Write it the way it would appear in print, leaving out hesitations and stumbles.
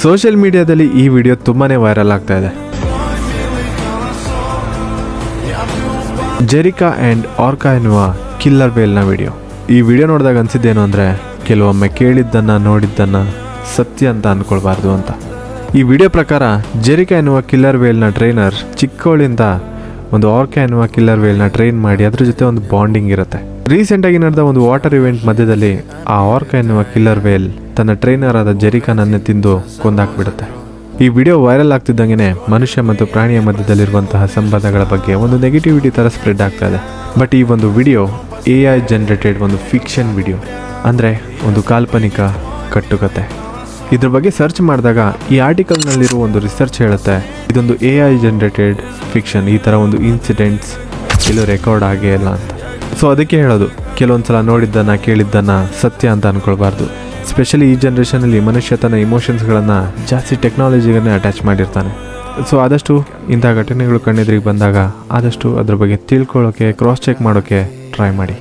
Social ಮೀಡಿಯಾದಲ್ಲಿ ಈ video ತುಂಬಾ ವೈರಲ್ ಆಗ್ತಾ ಇದೆ. ಜೆರಿಕಾ ಆ್ಯಂಡ್ ಆರ್ಕಾ ಎನ್ನುವ ಕಿಲ್ಲರ್ ವೇಲ್ನ ವಿಡಿಯೋ. ಈ ವಿಡಿಯೋ ನೋಡಿದಾಗ ಅನಿಸಿದ್ದೇನು ಅಂದರೆ, ಕೆಲವೊಮ್ಮೆ ಕೇಳಿದ್ದನ್ನು ನೋಡಿದ್ದನ್ನು ಸತ್ಯ ಅಂತ ಅಂದ್ಕೊಳ್ಬಾರ್ದು ಅಂತ. ಈ ವಿಡಿಯೋ ಪ್ರಕಾರ ಜೆರಿಕಾ ಎನ್ನುವ ಕಿಲ್ಲರ್ ವೇಲ್ನ ಟ್ರೈನರ್ ಚಿಕ್ಕವಳಿಂದ ಒಂದು ಆರ್ಕಾ ಎನ್ನುವ ಕಿಲ್ಲರ್ ವೇಲ್ನ ಟ್ರೈನ್ ಮಾಡಿ ಅದ್ರ ಜೊತೆ ಒಂದು ಬಾಂಡಿಂಗ್ ಇರುತ್ತೆ. ರೀಸೆಂಟಾಗಿ ನಡೆದ ಒಂದು ವಾಟರ್ ಇವೆಂಟ್ ಮಧ್ಯದಲ್ಲಿ ಆ ಆರ್ಕಾ ಎನ್ನುವ ಕಿಲ್ಲರ್ ವೇಲ್ ತನ್ನ ಟ್ರೈನರ್ ಆದ ಜೆರಿಕಾನನ್ನೇ ತಿಂದು ಕೊಂದಾಕ್ಬಿಡುತ್ತೆ. ಈ ವಿಡಿಯೋ ವೈರಲ್ ಆಗ್ತಿದ್ದಂಗೆ ಮನುಷ್ಯ ಮತ್ತು ಪ್ರಾಣಿಯ ಮಧ್ಯದಲ್ಲಿರುವಂತಹ ಸಂಬಂಧಗಳ ಬಗ್ಗೆ ಒಂದು ನೆಗೆಟಿವಿಟಿ ಥರ ಸ್ಪ್ರೆಡ್ ಆಗ್ತಾ ಇದೆ. ಬಟ್ ಈ ಒಂದು ವಿಡಿಯೋ AI ಜನರೇಟೆಡ್ ಒಂದು ಫಿಕ್ಷನ್ ವಿಡಿಯೋ, ಅಂದರೆ ಒಂದು ಕಾಲ್ಪನಿಕ ಕಟ್ಟುಕತೆ. ಇದ್ರ ಬಗ್ಗೆ ಸರ್ಚ್ ಮಾಡಿದಾಗ ಈ ಆರ್ಟಿಕಲ್ನಲ್ಲಿರೋ ಒಂದು ರಿಸರ್ಚ್ ಹೇಳುತ್ತೆ, ಇದೊಂದು AI ಜನರೇಟೆಡ್ ಫಿಕ್ಷನ್, ಈ ಥರ ಒಂದು ಇನ್ಸಿಡೆಂಟ್ಸ್ ಎಲ್ಲೂ ರೆಕಾರ್ಡ್ ಆಗೇ ಇಲ್ಲ ಅಂತ. ಸೊ ಅದಕ್ಕೆ ಹೇಳೋದು, ಕೆಲವೊಂದು ಸಲ ನೋಡಿದ್ದನ್ನು ಕೇಳಿದ್ದನ್ನು ಸತ್ಯ ಅಂತ ಅಂದ್ಕೊಳ್ಬಾರ್ದು. ಸ್ಪೆಷಲಿ ಈ ಜನ್ರೇಷನಲ್ಲಿ ಮನುಷ್ಯ ತನ್ನ ಇಮೋಷನ್ಸ್ಗಳನ್ನು ಜಾಸ್ತಿ ಟೆಕ್ನಾಲಜಿಗನ್ನೇ ಅಟ್ಯಾಚ್ ಮಾಡಿರ್ತಾನೆ. ಸೊ ಆದಷ್ಟು ಇಂಥ ಘಟನೆಗಳು ಕಣ್ಣೆದುರಿಗೆ ಬಂದಾಗ ಆದಷ್ಟು ಅದ್ರ ಬಗ್ಗೆ ತಿಳ್ಕೊಳ್ಳೋಕ್ಕೆ, ಕ್ರಾಸ್ ಚೆಕ್ ಮಾಡೋಕ್ಕೆ ಟ್ರೈ ಮಾಡಿ.